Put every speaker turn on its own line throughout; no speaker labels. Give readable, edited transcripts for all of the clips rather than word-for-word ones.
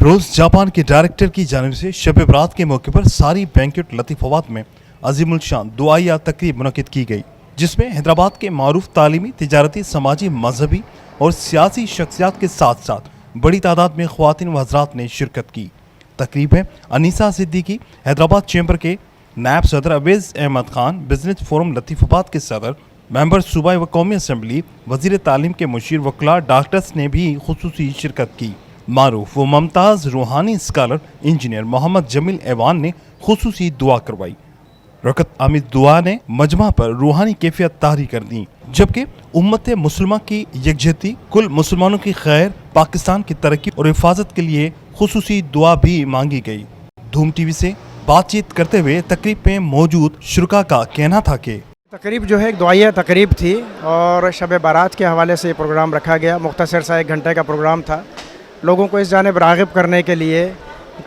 रोज Japan के director की जानिब से शब बरात के मौके पर सारी बैंक्वेट लतीफ़ाबाद में अजीमुल शान दुआया तकरीब मुनक़िद की गई, जिसमें हैदराबाद के मारूफ तालीमी, तिजारती, समाजी, मजहबी और सियासी शख्सियात के साथ साथ बड़ी तादाद में ख़वातीन व हज़रात ने शिरकत की। तकरीब में अनीसा सिद्दीकी, हैदराबाद चैम्बर के नायब सदर अवेज़ अहमद खान, बिजनेस फोरम लतीफ़ाबाद के सदर, मेंबर सूबाई व कौमी असम्बली, वज़ीर तालीम के मुशीर वकला, डॉक्टर्स ने भी खुसूसी शिरकत की। मारूफ व मुमताज़ रूहानी स्कॉलर इंजीनियर मोहम्मद जमील ऐवान ने खुसूसी दुआ करवाई। रकत आमिद दुआ ने मजमा पर रूहानी कैफियत तारी कर दी, जबकि उम्मत मुसलमा की यकजहती, कुल मुसलमानों की खैर, पाकिस्तान की तरक्की और हिफाजत के लिए खुसूसी दुआ भी मांगी गई। धूम टीवी से बातचीत करते हुए तकरीब में मौजूद शुरका का कहना था कि
तकरीब जो है एक दुआया तकरीब थी और शब बारात के हवाले से प्रोग्राम रखा गया। मुख्तसर सा 1 घंटे का प्रोग्राम था, लोगों को इस जानिब राग़िब करने के लिए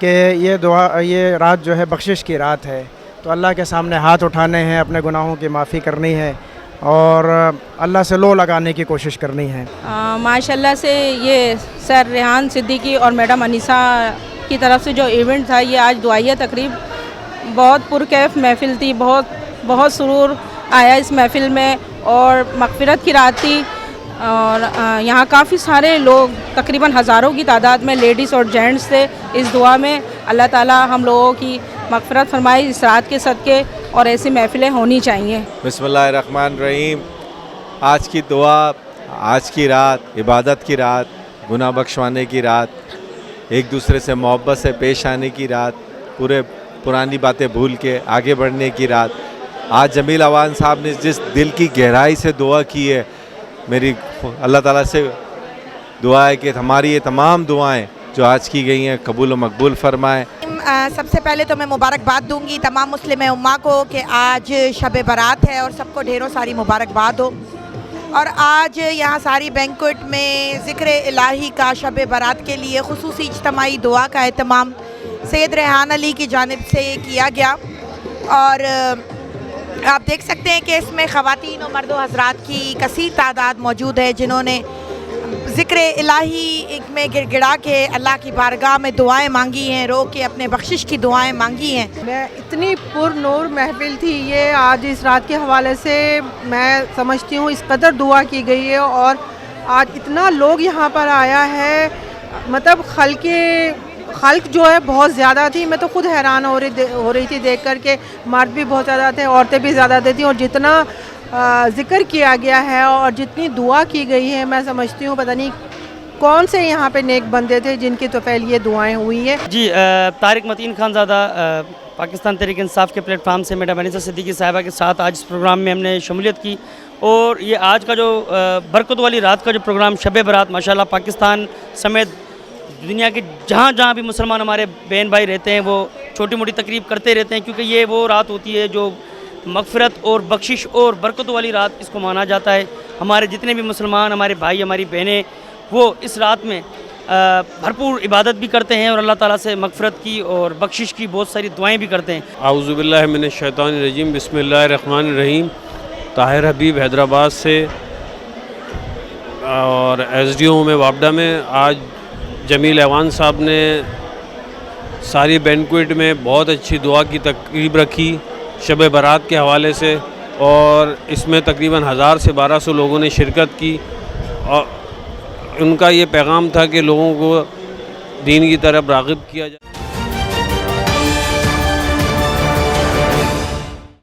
कि ये रात जो है बख्शिश की रात है, तो अल्लाह के सामने हाथ उठाने हैं, अपने गुनाहों की माफ़ी करनी है और अल्लाह से लो लगाने की कोशिश करनी है।
माशाल्लाह से ये सर रेहान सिद्दीकी और मैडम अनीसा की तरफ से जो इवेंट था, ये आज दुआया तकरीब बहुत पुरकैफ महफ़िल थी, बहुत सुरूर आया इस महफ़िल में और मग़फ़िरत की रात थी। और यहाँ काफ़ी सारे लोग, तकरीबन हज़ारों की तादाद में लेडीज़ और जेंट्स थे इस दुआ में। अल्लाह ताला हम लोगों की मग़फ़िरत फरमाए इस रात के सदक़े, और ऐसी महफ़िलें होनी चाहिए।
बिस्मिल्लाहिर्रहमानिर्रहीम। आज की दुआ, आज की रात इबादत की रात, गुनाह बख्शवाने की रात, एक दूसरे से मोहब्बत से पेश आने की रात, पूरे पुरानी बातें भूल के आगे बढ़ने की रात। आज जमील ऐवान साहब ने जिस दिल की गहराई से दुआ की है, मेरी अल्लाह ताला से दुआ है कि हमारी ये तमाम दुआएं जो आज की गई हैं कबूल व मकबूल फरमाएँ।
सबसे पहले तो मैं मुबारकबाद दूंगी तमाम मुस्लिम उम्मा को कि आज शब बारात है और सबको ढेरों सारी मुबारकबाद हो। और आज यहाँ सारी बैंक्वेट में ज़िक्र इलाही का शब बारात के लिए खुसूसी इज्तिमाई दुआ का एहतमाम सैयद रेहान अली की जानिब से किया गया। और आप देख सकते हैं कि इसमें ख़वातीन और मर्दों हज़रात की कसीर तादाद मौजूद है, जिन्होंने ज़िक्र इलाही में गिड़गिड़ा के अल्लाह की बारगाह में दुआएं मांगी हैं, रो के अपने बख्शिश की दुआएं मांगी हैं।
मैं इतनी पुरनूर महफिल थी ये आज इस रात के हवाले से, मैं समझती हूँ इस कदर दुआ की गई है और आज इतना लोग यहाँ पर आया है, मतलब खल्क जो है बहुत ज़्यादा थी। मैं तो खुद हैरान हो रही थी देख कर के, मर्द भी बहुत ज़्यादा थे, औरतें भी ज़्यादा थी, और जितना ज़िक्र किया गया है और जितनी दुआ की गई है, मैं समझती हूँ पता नहीं कौन से यहाँ पे नेक बंदे थे जिनकी तो पहले ये दुआएं हुई है।
जी, तारिक मतीन खानज़ादा, पाकिस्तान तहरीक इंसाफ के प्लेटफार्म से मैडम अनीसा सिद्दीकी साहिबा के साथ आज इस प्रोग्राम में हमने शमूलियत की। और ये आज का जो बरकत वाली रात का जो प्रोग्राम शब बारात, माशाल्लाह पाकिस्तान समेत दुनिया के जहाँ भी मुसलमान हमारे बहन भाई रहते हैं, वो छोटी मोटी तकरीब करते रहते हैं, क्योंकि ये वो रात होती है जो मग़फ़िरत और बख्शिश और बरकत वाली रात इसको माना जाता है। हमारे जितने भी मुसलमान, हमारे भाई, हमारी बहनें, वो इस रात में भरपूर इबादत भी करते हैं और अल्लाह ताला से मग़फ़िरत की और बख्शिश की बहुत सारी दुआएं भी करते हैं।
आऊज़ु बिल्लाहि मिनश शैतानिर रजीम, बिस्मिल्लाहिर्रहमानिर्रहीम। ताहिर हबीब हैदराबाद से और SDO में वापडा में आज जमील ऐवान साहब ने सारी बैंक्वेट में बहुत अच्छी दुआ की तकरीब रखी शब बारात के हवाले से, और इसमें तकरीबन 1000 से 1200 लोगों ने शिरकत की। और उनका ये पैगाम था कि लोगों को दीन की तरफ राग़िब किया जाए।